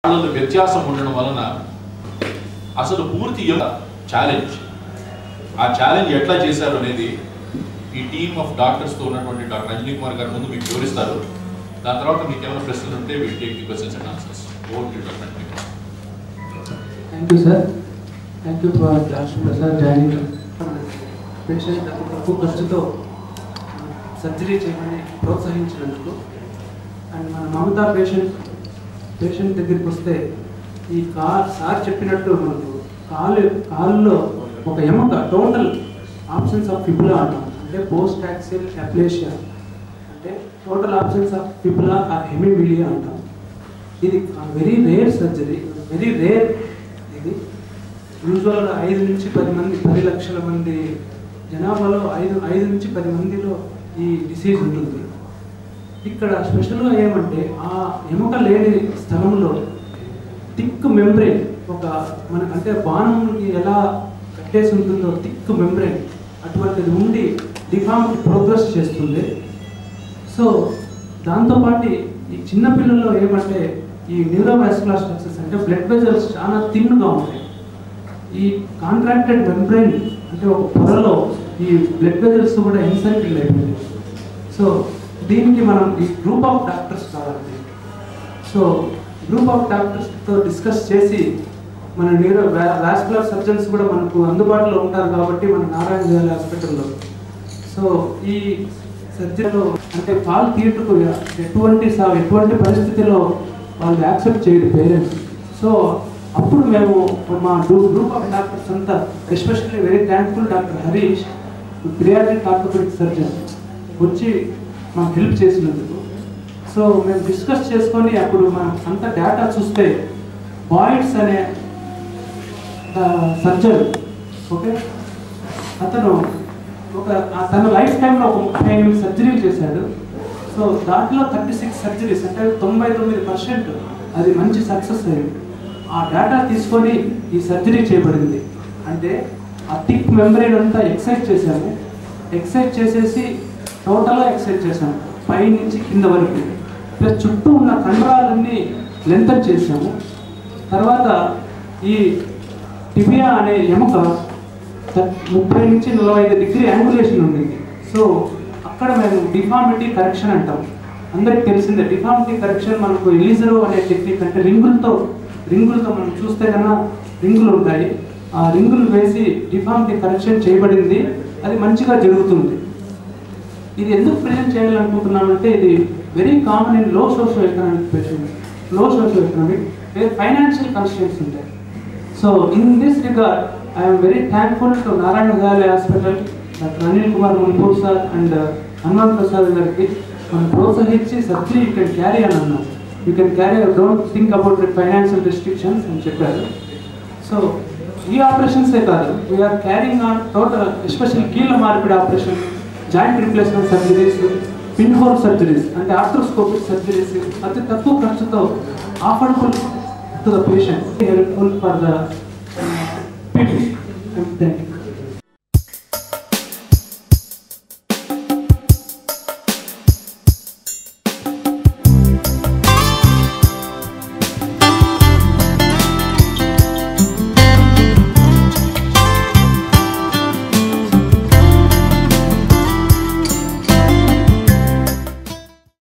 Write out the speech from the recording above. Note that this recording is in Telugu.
వాళ్ళలో వ్యత్యాసం ఉండడం వలన అసలు పూర్తి ఛాలెంజ్ ఆ ఛాలెంజ్ ఎట్లా చేశారు అనేది ఈ టీమ్ ఆఫ్ డాక్టర్స్తో ఉన్నటువంటి డాక్టర్ అంజనీ కుమార్ గారి ముందు మీకు వివరిస్తారు. దాని తర్వాత మీకు ఏమైనా ప్రశ్నలు ఉంటే will take the questions and answers. Over to doctor Anjani. Thank you sir. Thank you for doctor Prasad joining. Patient తక్కువ ఖర్చుతో సర్జరీ చేయమని ప్రోత్సహించినందుకు అండ్ మన మమతా పేషెంట్ దగ్గరికి వస్తే ఈ సార్ చెప్పినట్టు మనకు కాలులో ఒక ఎముక టోటల్ ఆప్షన్స్ ఆఫ్ ఫిబులా అంటాం. అంటే పోస్ట్ యాక్సిల్ అప్లేషియా అంటే total options of fibula or hemimelia అంటాం. ఇది very rare surgery, very rare. ఇది యూజువల్గా 5 నుంచి 10 మంది, 10 లక్షల మంది జనాభాలో 5 నుంచి 10 మందిలో ఈ డిసీజ్ ఉంటుంది. ఇక్కడ స్పెషల్గా ఏమంటే ఆ ఎముక లేని స్థలంలో థిక్ మెంబ్రెయిన్, ఒక అంటే బాణంకి ఎలా కట్టేసి ఉంటుందో థిక్ మెంబ్రెయిన్ అటువంటిది ఉండి డిఫార్మిటీ ప్రోగ్రెస్ చేస్తుంది. సో దాంతోపాటు ఈ చిన్నపిల్లల్లో ఏమంటే ఈ న్యూరోవాస్కులర్ స్ట్రక్చర్స్ అంటే బ్లడ్ వెజల్స్ చాలా థిన్గా ఉంటాయి. ఈ కాంట్రాక్టెడ్ మెంబ్రెయిన్ అంటే ఒక పొరలో ఈ బ్లడ్ వెజల్స్ కూడా ఇన్సెంటిల్ అయిపోయింది. సో దీనికి మనం ఈ గ్రూప్ ఆఫ్ డాక్టర్స్ కావాలి. సో గ్రూప్ ఆఫ్ డాక్టర్స్తో డిస్కస్ చేసి మన వాస్కులర్ సర్జన్స్ కూడా మనకు అందుబాటులో ఉంటారు కాబట్టి మన నారాయణ గారి హాస్పిటల్లో. సో ఈ సర్జరీలో అంటే కాలు తీటుకు ఎటువంటి పరిస్థితిలో వాళ్ళు యాక్సెప్ట్ చేయరు పేరెంట్స్. సో అప్పుడు మేము మా గ్రూప్ ఆఫ్ డాక్టర్స్ అంతా, especially very thankful doctor Harish, pediatric orthopedic surgeon వచ్చి మాకు హెల్ప్ చేసినందుకు. సో మేము డిస్కస్ చేసుకొని అప్పుడు మనం అంత డేటా చూస్తే బాయిడ్స్ అనే సర్జన్, ఓకే, అతను తన లైఫ్ టైంలో ఒక 38 సర్జరీలు చేశాడు. సో దాంట్లో 36 సర్జరీస్ అంటే 99% అది మంచి సక్సెస్ అయింది. ఆ డేటా తీసుకొని ఈ సర్జరీ చేయబడింది. అంటే ఆ థిక్ మెంబ్రెయిన్ అంతా ఎక్సైజ్ చేశాము. ఎక్సైజ్ చేసేసి టోటల్గా ఎక్సైజ్ చేశాము పై నుంచి కింద వరకు. ప్లస్ చుట్టూ ఉన్న కండరాలన్నీ లెంతన్ చేసాము. తర్వాత ఈ టిబియా అనే ఎముక 30 నుంచి 45 డిగ్రీ యాంగులేషన్ ఉండింది. సో అక్కడ మేము డిఫార్మిటీ కరెక్షన్ అంటాం. అందరికి తెలిసిందే డిఫార్మిటీ కరెక్షన్. మనకు ఎలిజరో అనే టెక్నిక్ అంటే రింగులతో మనం చూస్తే కన్నా రింగులు ఉంటాయి. ఆ రింగులు వేసి డిఫార్మిటీ కరెక్షన్ చేయబడింది. అది మంచిగా జరుగుతుంది. ఇది ఎందుకు ప్రెజెంట్ చేయాలనుకుంటున్నామంటే ఇది very common in low socio economic patients, low socio economic where financial constraints ఉంటాయి. So in this regard I'm very thankful to Narayana గారి hospital, doctor Anil Kumar Munpur sir and Hanuman Prasad గారికి మనం ప్రోత్సహించి సర్జరీ యూ కెన్ క్యారీ అని అన్నాం. You can carry, don't think about financial restrictions అని చెప్పారు. సో ఈ ఆపరేషన్సే కాదు, we are carrying on total special కీళ్ళ మార్పిడి operation, joint replacement surgeries, pin hole surgeries అంటే ఆర్థ్రోస్కోపిక్ సర్జరీస్ అతి తక్కువ ఖర్చుతో affordable to the patient, helpful for the people. Thank you.